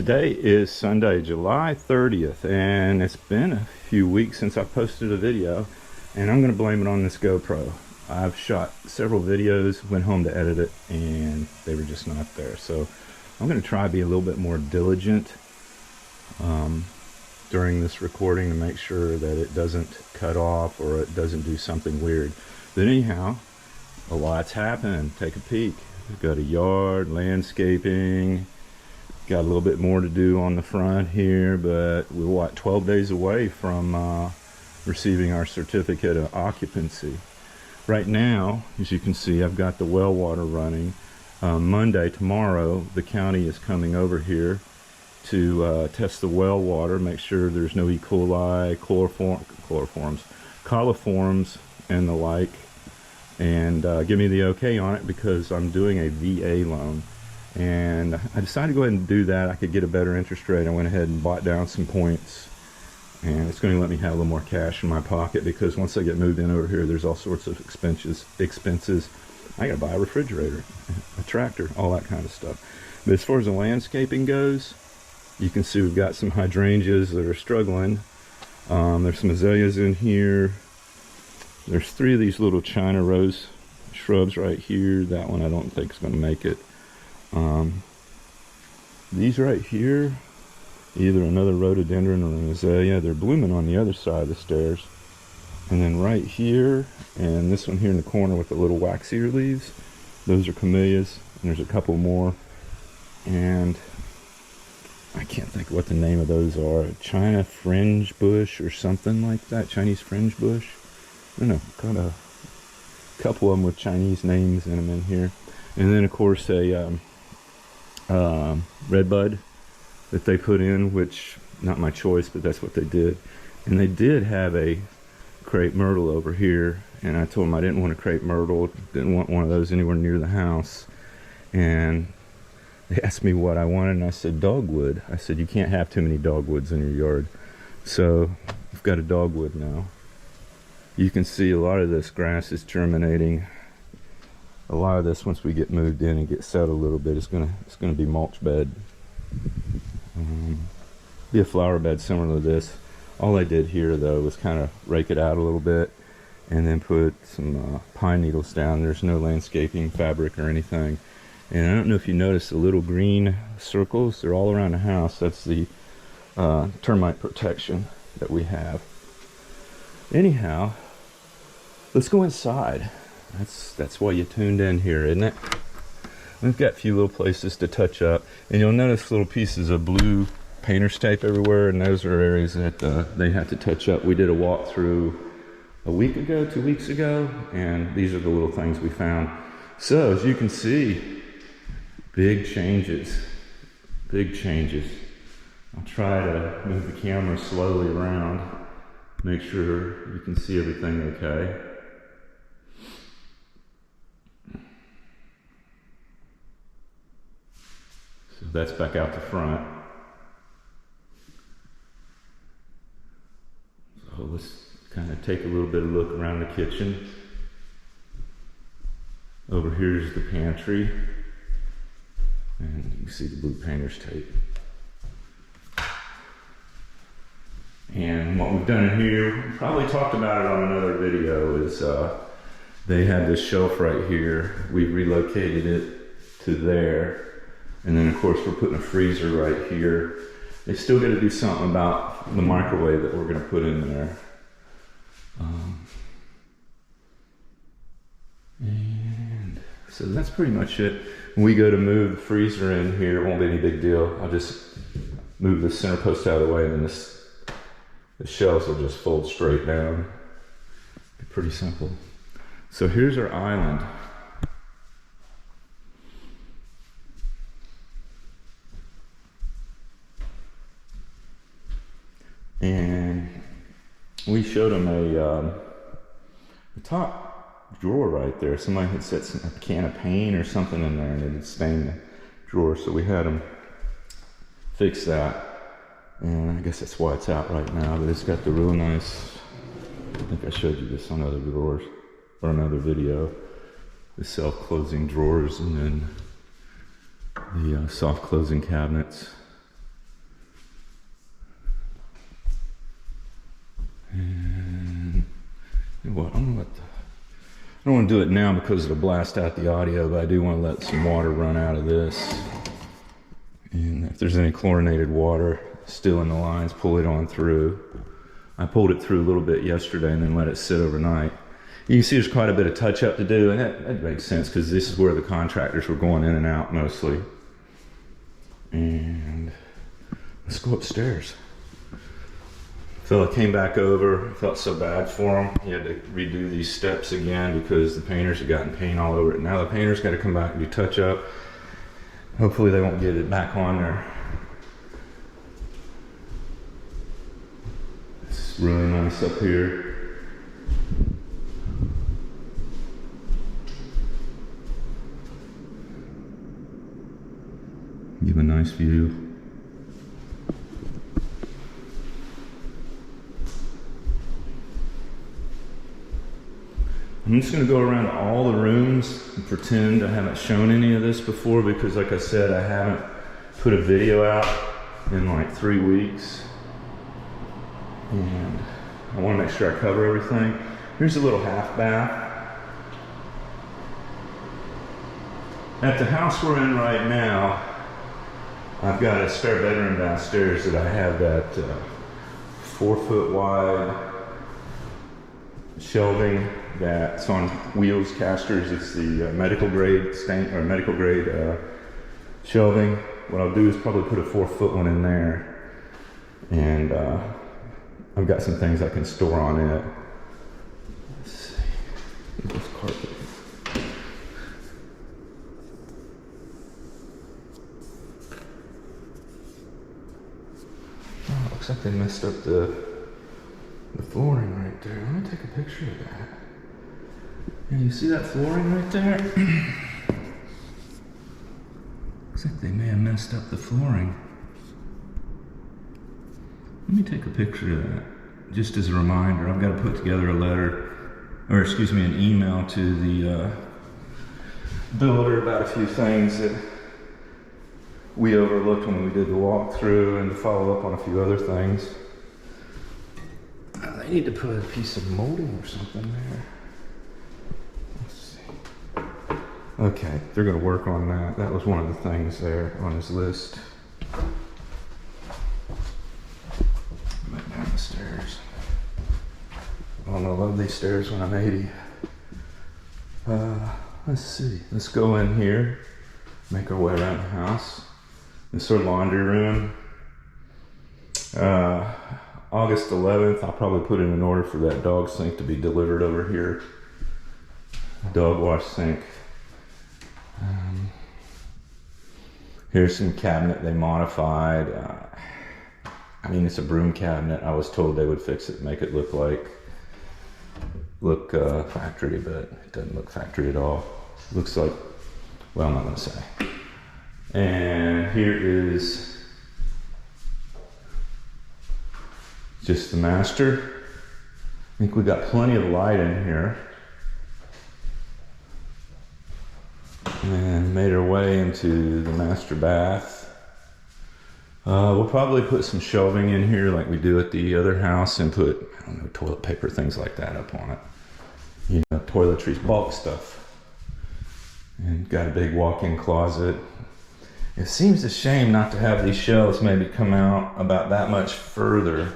Today is Sunday, July 30th, and it's been a few weeks since I posted a video, and I'm going to blame it on this GoPro. I've shot several videos, went home to edit it, and they were just not there. So I'm going to try to be a little bit more diligent during this recording to make sure that it doesn't cut off or it doesn't do something weird. But anyhow, a lot's happened. Take a peek. We've got a yard, landscaping. Got a little bit more to do on the front here, but we're what, 12 days away from receiving our certificate of occupancy. Right now, as you can see, I've got the well water running. Monday, tomorrow, the county is coming over here to test the well water, make sure there's no E. coli, coliforms, and the like, and give me the okay on it because I'm doing a VA loan. And I decided to go ahead and do that. I could get a better interest rate. I went ahead and bought down some points, and it's going to let me have a little more cash in my pocket because once I get moved in over here, there's all sorts of expenses. I got to buy a refrigerator, a tractor, all that kind of stuff. But as far as the landscaping goes, you can see we've got some hydrangeas that are struggling. There's some azaleas in here. There's 3 of these little China rose shrubs right here. That one I don't think is going to make it. These right here, either another rhododendron or an azalea, they're blooming on the other side of the stairs. And then right here, and this one here in the corner with the little waxier leaves, those are camellias, and there's a couple more. And I can't think of what the name of those are. China fringe bush or something like that. Chinese fringe bush. I don't know, got a couple of them with Chinese names in them in here. And then of course a redbud that they put in, which not my choice, but that's what they did. And they did have a crepe myrtle over here, and I told them I didn't want a crepe myrtle, didn't want one of those anywhere near the house. And they asked me what I wanted, and I said dogwood. I said you can't have too many dogwoods in your yard. So I've got a dogwood now. You can see a lot of this grass is germinating. A lot of this, once we get moved in and get settled a little bit, it's gonna be mulch bed. Be a flower bed similar to this. All I did here though was kind of rake it out a little bit and then put some pine needles down. There's no landscaping fabric or anything. And I don't know if you noticed the little green circles, they're all around the house. That's the termite protection that we have. Anyhow, let's go inside. That's why you tuned in here, isn't it? We've got a few little places to touch up, and you'll notice little pieces of blue painter's tape everywhere, and those are areas that they have to touch up. We did a walkthrough a week ago, 2 weeks ago, and these are the little things we found. So as you can see, big changes. I'll try to move the camera slowly around, make sure you can see everything okay. So that's back out the front. So let's kind of take a little bit of a look around the kitchen. Over here is the pantry. And you can see the blue painter's tape. And what we've done in here, we probably talked about it on another video, is they had this shelf right here. We relocated it to there. And then of course we're putting a freezer right here. They still got to do something about the microwave that we're going to put in there. And so that's pretty much it. When we go to move the freezer in here, it won't be any big deal. I'll just move the center post out of the way, and then the shelves will just fold straight down. Be pretty simple. So here's our island. And we showed them the top drawer right there. Somebody had set a can of paint or something in there and it had stained the drawer. So we had them fix that. And I guess that's why it's out right now. But it's got the real nice, I think I showed you this on other drawers or another video. The self-closing drawers and then the soft closing cabinets. I don't want to do it now because it'll blast out the audio, but I do want to let some water run out of this. And if there's any chlorinated water still in the lines, pull it on through. I pulled it through a little bit yesterday and then let it sit overnight. You can see there's quite a bit of touch up to do, and that makes sense because this is where the contractors were going in and out mostly. And let's go upstairs. Fella came back over, felt so bad for him. He had to redo these steps again because the painters had gotten paint all over it. Now the painters got to come back and do touch up. Hopefully they won't get it back on there. It's really nice up here. Give a nice view. I'm just going to go around all the rooms and pretend I haven't shown any of this before because, like I said, I haven't put a video out in like 3 weeks. And I want to make sure I cover everything. Here's a little half bath. At the house we're in right now, I've got a spare bedroom downstairs that I have that 4-foot wide shelving that's on wheels, casters. It's the medical grade shelving. What I'll do is probably put a 4-foot one in there, and I've got some things I can store on it. Let's see. This carpet. Oh, it looks like they messed up the flooring right there. Let me take a picture of that. Yeah, you see that flooring right there? Looks like they may have messed up the flooring. Let me take a picture of that, just as a reminder. I've got to put together a letter, or excuse me, an email to the builder about a few things that we overlooked when we did the walkthrough, and to follow up on a few other things. They need to put a piece of molding or something there. Let's see. Okay, they're going to work on that. That was one of the things there on his list. Back down the stairs. Oh, I love these stairs when I'm 80. Let's see. Let's go in here. Make our way around the house. This is our laundry room. August 11th, I'll probably put in an order for that dog sink to be delivered over here. Dog wash sink. Here's some cabinet they modified. I mean, it's a broom cabinet. I was told they would fix it, make it look factory, but it doesn't look factory at all. It looks like, well, I'm not gonna say. And here is just the master. I think we got plenty of light in here. And made our way into the master bath. We'll probably put some shelving in here like we do at the other house and put, I don't know, toilet paper, things like that up on it. You know, toiletries, bulk stuff. And got a big walk-in closet. It seems a shame not to have these shelves maybe come out about that much further.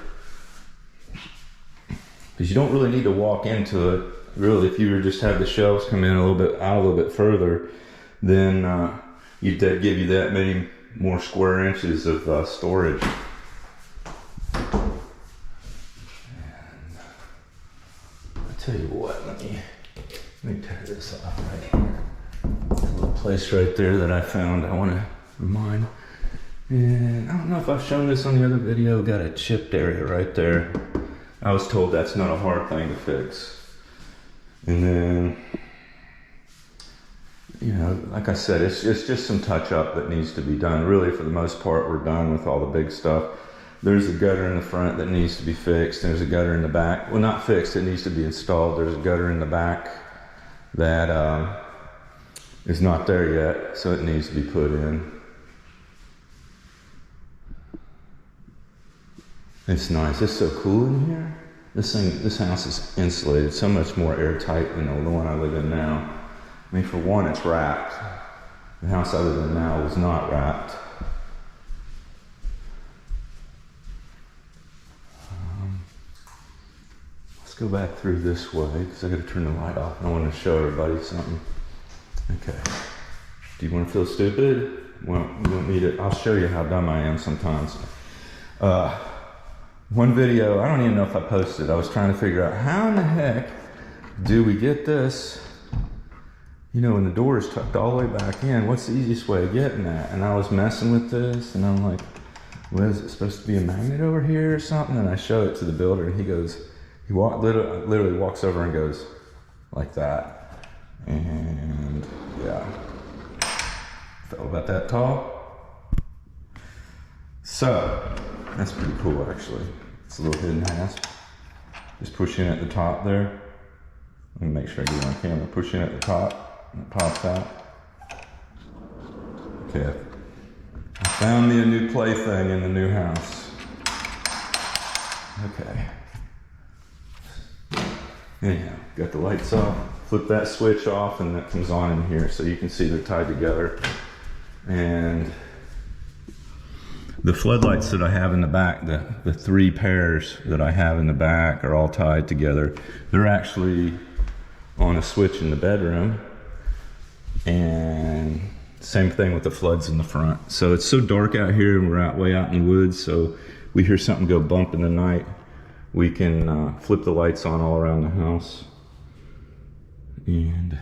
Because you don't really need to walk into it. Really, if you were just have the shelves come in a little bit further, then you'd give you that many more square inches of storage. And I tell you what, let me tear this off right here. There's a little place right there that I found I want to remind. And I don't know if I've shown this on the other video. Got a chipped area right there. I was told that's not a hard thing to fix. And then, you know, like I said, it's just some touch up that needs to be done. Really, for the most part, we're done with all the big stuff. There's a gutter in the front that needs to be fixed. There's a gutter in the back. Well, not fixed, it needs to be installed. There's a gutter in the back that is not there yet, so it needs to be put in. It's nice. It's so cool in here. This house is insulated, so much more airtight than the one I live in now. I mean, for one, it's wrapped. The house I live in now was not wrapped. Let's go back through this way, because I got to turn the light off. I want to show everybody something. Okay. Do you want to feel stupid? Well, you want me to? I'll show you how dumb I am sometimes. One video, I don't even know if I posted, I was trying to figure out how in the heck do we get this, you know, when the door is tucked all the way back in, what's the easiest way of getting that? And I was messing with this, and I'm like, well, is it supposed to be a magnet over here or something? And I show it to the builder, and he goes, literally walks over and goes like that. And yeah, felt about that tall. So, that's pretty cool actually. It's a little hidden hasp. Just push in at the top there. Let me make sure I get it on camera. Push in at the top, and it pops out. Okay, I found me a new plaything in the new house. Okay. Anyhow, got the lights off. Flip that switch off and that comes on in here so you can see they're tied together. And the floodlights that I have in the back, the 3 pairs that I have in the back are all tied together. They're actually on a switch in the bedroom, and same thing with the floods in the front. So it's so dark out here, and we're way out in the woods, so we hear something go bump in the night, we can flip the lights on all around the house. And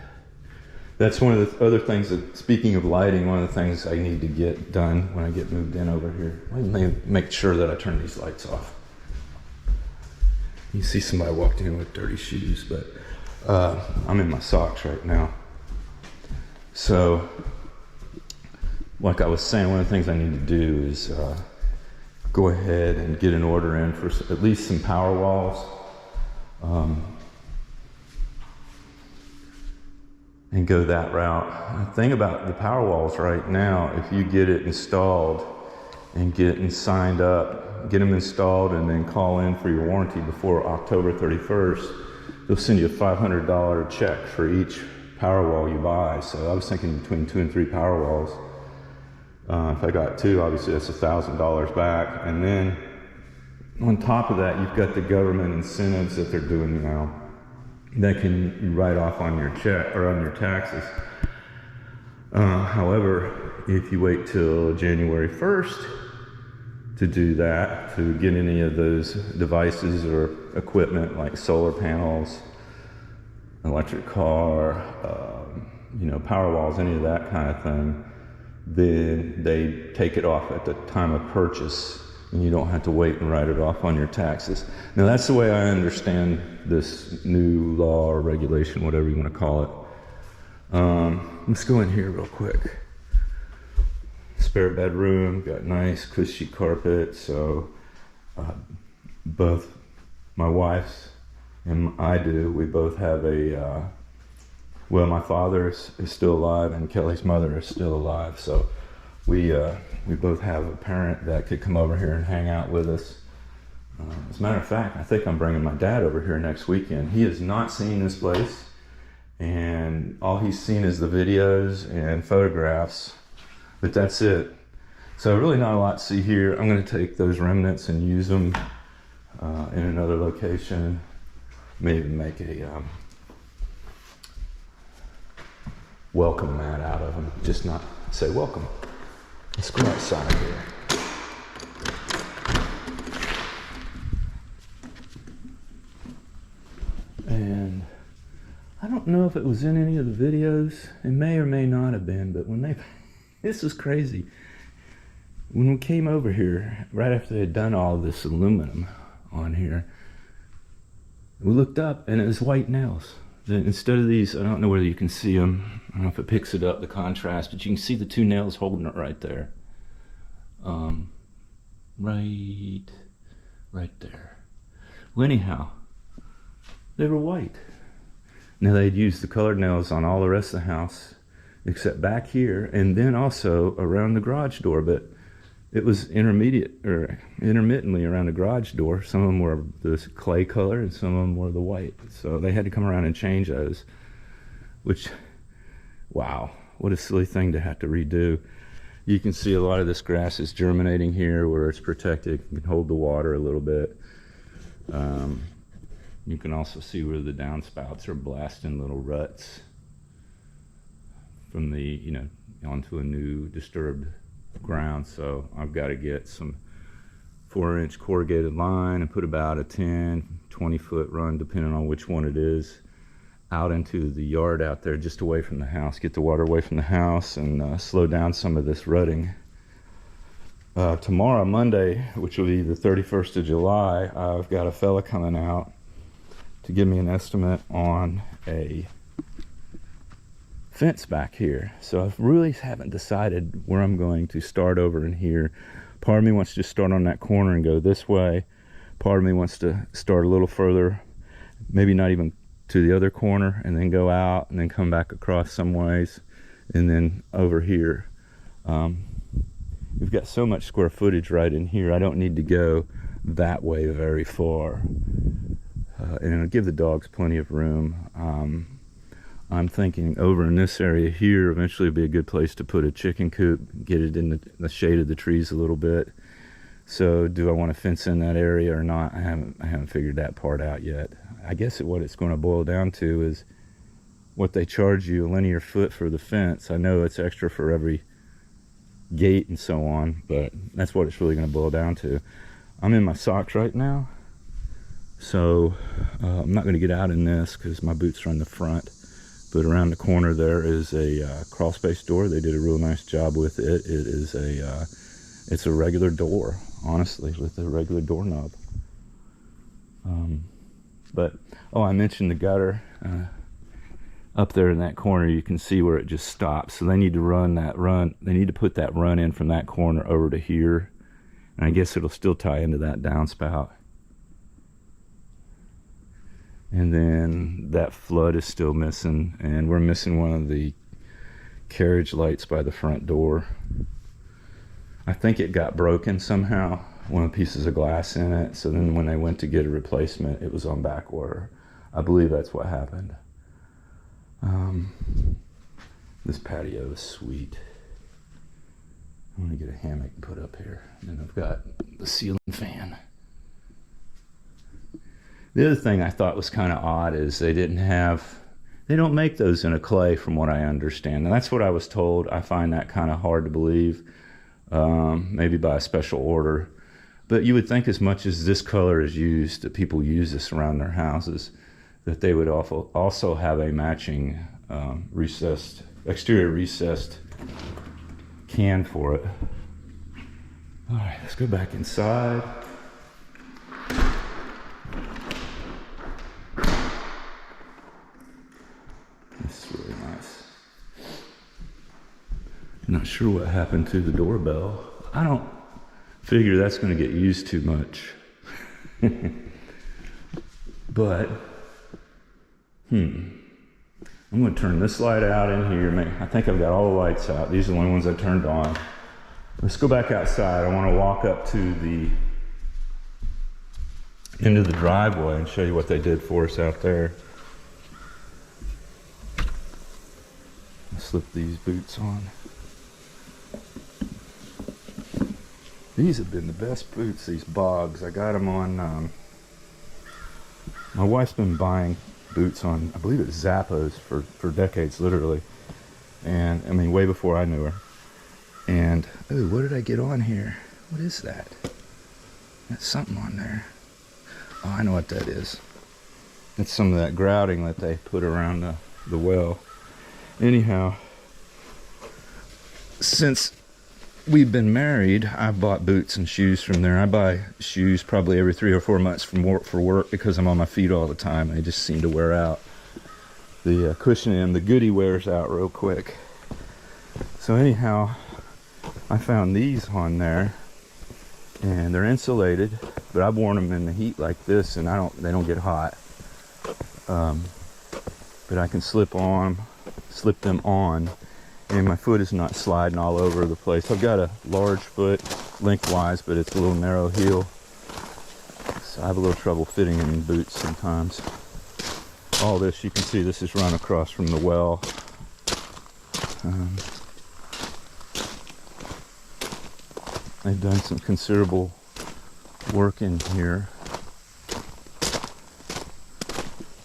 that's one of the other things that, speaking of lighting, one of the things I need to get done when I get moved in over here. Let me make sure that I turn these lights off. You see somebody walked in with dirty shoes, but I'm in my socks right now. So, like I was saying, one of the things I need to do is go ahead and get an order in for at least some power walls. And go that route. The thing about the power walls right now, if you get it installed and get them signed up, get them installed and then call in for your warranty before October 31st, they'll send you a $500 check for each power wall you buy. So I was thinking between 2 and 3 power walls. If I got 2, obviously that's $1,000 back. And then on top of that, you've got the government incentives that they're doing now that can write off on your check or on your taxes. However, if you wait till January 1st to do that, to get any of those devices or equipment like solar panels, electric car, you know, power walls, any of that kind of thing, then they take it off at the time of purchase, and you don't have to wait and write it off on your taxes. Now that's the way I understand this new law or regulation, whatever you want to call it. Let's go in here real quick. Spare bedroom, got nice cushy carpet. So both my wife's and we both have a, well, my father is still alive and Kelly's mother is still alive. So we both have a parent that could come over here and hang out with us. As a matter of fact, I think I'm bringing my dad over here next weekend. He has not seen this place, and all he's seen is the videos and photographs, but that's it. So really not a lot to see here. I'm going to take those remnants and use them in another location. Maybe make a welcome mat out of them. Just not say welcome. Let's go outside here. And I don't know if it was in any of the videos. It may or may not have been, but when this was crazy. When we came over here, right after they had done all this aluminum on here, we looked up and it was white nails. Instead of these, I don't know whether you can see them. I don't know if it picks it up, the contrast, but you can see the 2 nails holding it right there. Right there. Well, anyhow, they were white. Now they'd used the colored nails on all the rest of the house, except back here, and then also around the garage door, but it was intermittently around the garage door. Some of them were this clay color and some of them were the white. So they had to come around and change those, which, wow, what a silly thing to have to redo. You can see a lot of this grass is germinating here where it's protected. It can hold the water a little bit. You can also see where the downspouts are blasting little ruts from the, onto a new disturbed ground. So I've got to get some 4-inch corrugated line and put about a 10-20 foot run, depending on which one it is, out into the yard out there, just away from the house, get the water away from the house and slow down some of this rutting. Tomorrow, Monday, which will be the 31st of July, I've got a fella coming out to give me an estimate on a fence back here. So I really haven't decided where I'm going to start over in here. Part of me wants to start on that corner and go this way. Part of me wants to start a little further, maybe not even to the other corner, and then go out and then come back across some ways and then over here. We've got so much square footage right in here, I don't need to go that way very far. And it'll give the dogs plenty of room. I'm thinking over in this area here, eventually it'll be a good place to put a chicken coop, get it in the shade of the trees a little bit. So do I want to fence in that area or not? I haven't figured that part out yet. I guess what it's going to boil down to is what they charge you a linear foot for the fence. I know it's extra for every gate and so on, but that's what it's really going to boil down to. I'm in my socks right now, so I'm not going to get out in this because my boots are on the front. But around the corner there is a crawl space door. They did a real nice job with it. It is it's a regular door, honestly, with a regular doorknob. But I mentioned the gutter up there in that corner. You can see where it just stops. So they need to they need to put that run in from that corner over to here, and I guess it'll still tie into that downspout. And then that flood is still missing, and we're missing one of the carriage lights by the front door. I think it got broken somehow, one of the pieces of glass in it. So then when they went to get a replacement, it was on back order. I believe that's what happened. This patio is sweet. I'm gonna get a hammock and put up here. And then I've got the ceiling fan. The other thing I thought was kind of odd is they don't make those in a clay from what I understand. And that's what I was told. I find that kind of hard to believe, maybe by a special order. But you would think as much as this color is used, that people use this around their houses, that they would also have a matching exterior recessed can for it. All right, let's go back inside. This is really nice. Not sure what happened to the doorbell. I don't figure that's going to get used too much. But, I'm going to turn this light out in here. I think I've got all the lights out. These are the only ones I turned on. Let's go back outside. I want to walk up to the end of the driveway and show you what they did for us out there. Slip these boots on. These have been the best boots, these Bogs. I got them on, my wife's been buying boots on, I believe it's Zappos for decades, literally. And, I mean, way before I knew her. And, oh, what did I get on here? What is that? That's something on there. Oh, I know what that is. It's some of that grouting that they put around the well. Anyhow, since we've been married, I've bought boots and shoes from there. I buy shoes probably every 3 or 4 months for work because I'm on my feet all the time. They just seem to wear out. The cushion in the goodie wears out real quick. So anyhow, I found these on there, and they're insulated, but I've worn them in the heat like this, and they don't get hot. But I can slip them on, and my foot is not sliding all over the place. I've got a large foot, lengthwise, but it's a little narrow heel. So I have a little trouble fitting in boots sometimes. All this, you can see this is run across from the well. They've done some considerable work in here.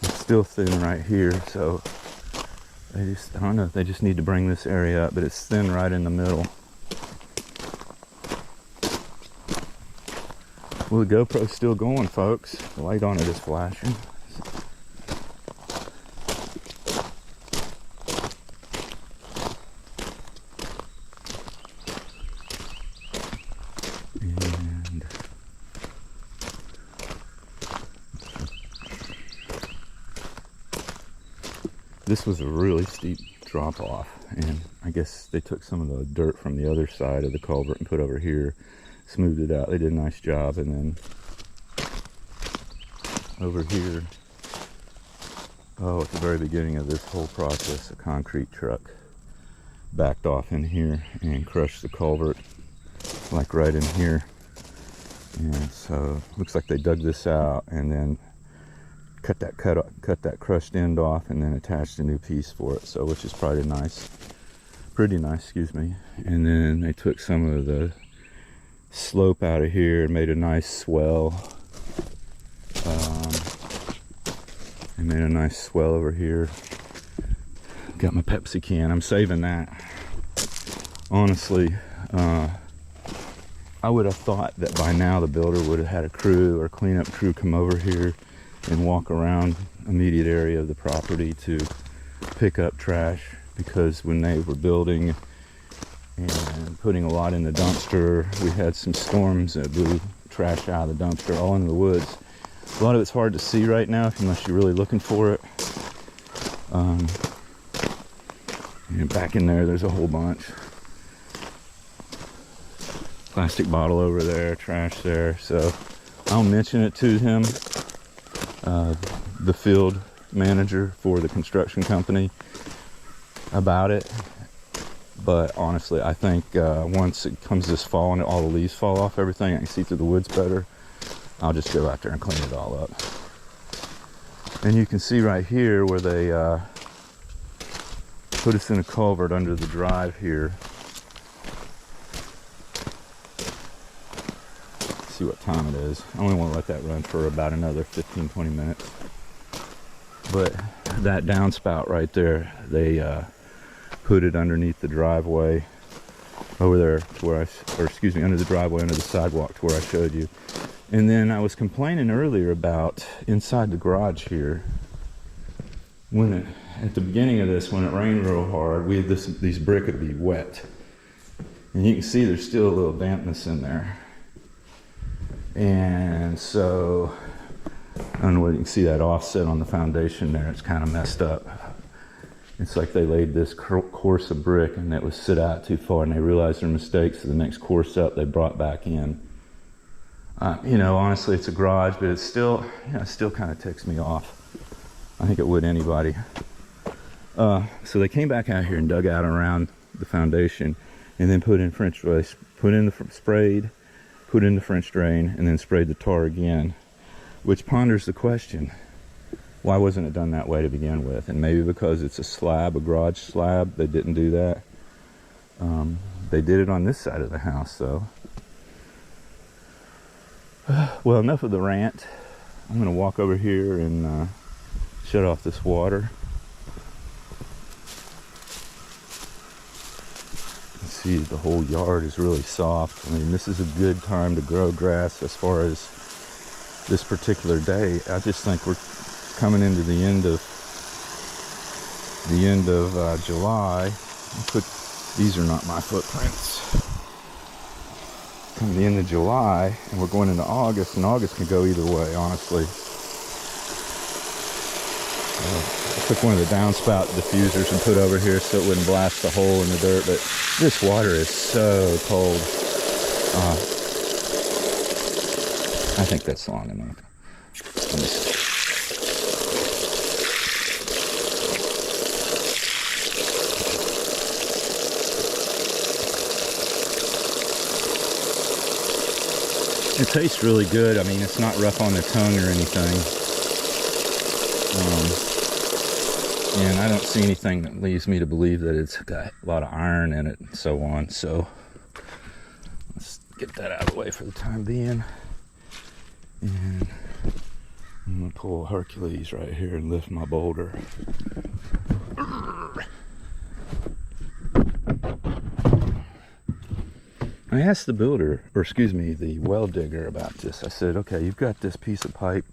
It's still thin right here, so I don't know if they just need to bring this area up, but it's thin right in the middle. Well, the GoPro's still going, folks. The light on it is flashing. And this was a really steep drop off, and I guess they took some of the dirt from the other side of the culvert and put over here, smoothed it out. They did a nice job. And then over here, at the very beginning of this whole process, a concrete truck backed off in here and crushed the culvert, like right in here. And so looks like they dug this out and then cut that crushed end off, and then attached a new piece for it. So, which is pretty nice, excuse me. And then they took some of the slope out of here and made a nice swell. I made a nice swell over here. Got my Pepsi can. I'm saving that. Honestly, I would have thought that by now the builder would have had a crew or cleanup crew come over here and walk around immediate area of the property to pick up trash, because when they were building and putting a lot in the dumpster, we had some storms that blew trash out of the dumpster all into the woods. A lot of it's hard to see right now unless you're really looking for it. And back in there's a whole bunch. Plastic bottle over there, trash there. So I'll mention it to him, the field manager for the construction company, about it. But honestly, I think once it comes this fall and all the leaves fall off everything, I can see through the woods better, I'll just go out there and clean it all up. And you can see right here where they put us in a culvert under the drive here. Let's see what time it is. I only want to let that run for about another 15-20 minutes. But that downspout right there, they put it underneath the driveway over there to where under the driveway, under the sidewalk to where I showed you. And then I was complaining earlier about inside the garage here. At the beginning of this, when it rained real hard, we had these brick would be wet. And you can see there's still a little dampness in there. And so, I don't know whether you can see that offset on the foundation there. It's kind of messed up. It's like they laid this course of brick and it was sit out too far, and they realized their mistakes, so the next course up they brought back in. Honestly, it's a garage, but it's still, it still kind of ticks me off. I think it would anybody. So they came back out here and dug out around the foundation, and then put in French drain, sprayed, put in the French drain, and then sprayed the tar again, which ponders the question, why wasn't it done that way to begin with? And maybe because it's a garage slab, they didn't do that. They did it on this side of the house, though. Well, enough of the rant. I'm going to walk over here and shut off this water. You can see the whole yard is really soft. I mean, this is a good time to grow grass as far as this particular day. I just think we're coming into the end of July. These are not my footprints. Coming to the end of July, and we're going into August, and August can go either way, honestly. I took one of the downspout diffusers and put over here so it wouldn't blast the hole in the dirt, but this water is so cold. I think that's long enough. Let me see. It tastes really good. I mean, it's not rough on the tongue or anything. And I don't see anything that leads me to believe that it's got a lot of iron in it and so on. So let's get that out of the way for the time being. And I'm gonna pull Hercules right here and lift my boulder. I asked the builder, or excuse me, the well digger about this. I said, okay, you've got this piece of pipe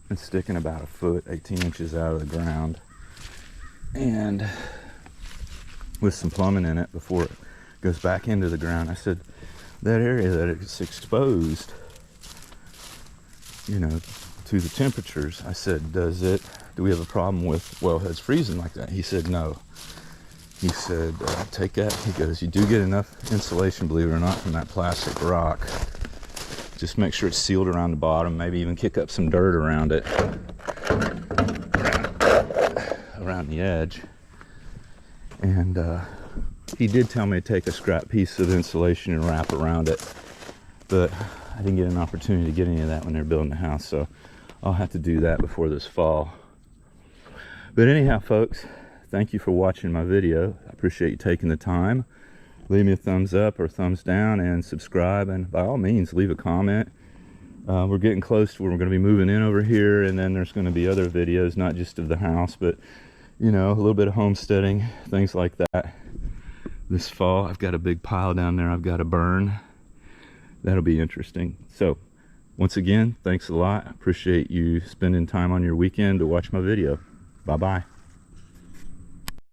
that's sticking about a foot, 18 inches out of the ground, and with some plumbing in it before it goes back into the ground. I said, that area that it's exposed, you know, to the temperatures, I said, do we have a problem with wellheads freezing like that? He said, no. He said, take that. He goes, you do get enough insulation, believe it or not, from that plastic rock. Just make sure it's sealed around the bottom, maybe even kick up some dirt around it, around the edge. And he did tell me to take a scrap piece of insulation and wrap around it, but I didn't get an opportunity to get any of that when they're building the house, so I'll have to do that before this fall. But anyhow, folks, thank you for watching my video. I appreciate you taking the time. Leave me a thumbs up or thumbs down and subscribe, and by all means leave a comment. We're getting close to where we're going to be moving in over here, and then there's going to be other videos, not just of the house, but you know, a little bit of homesteading, things like that. This fall I've got a big pile down there I've got to burn. That'll be interesting. So once again, thanks a lot. I appreciate you spending time on your weekend to watch my video. Bye bye.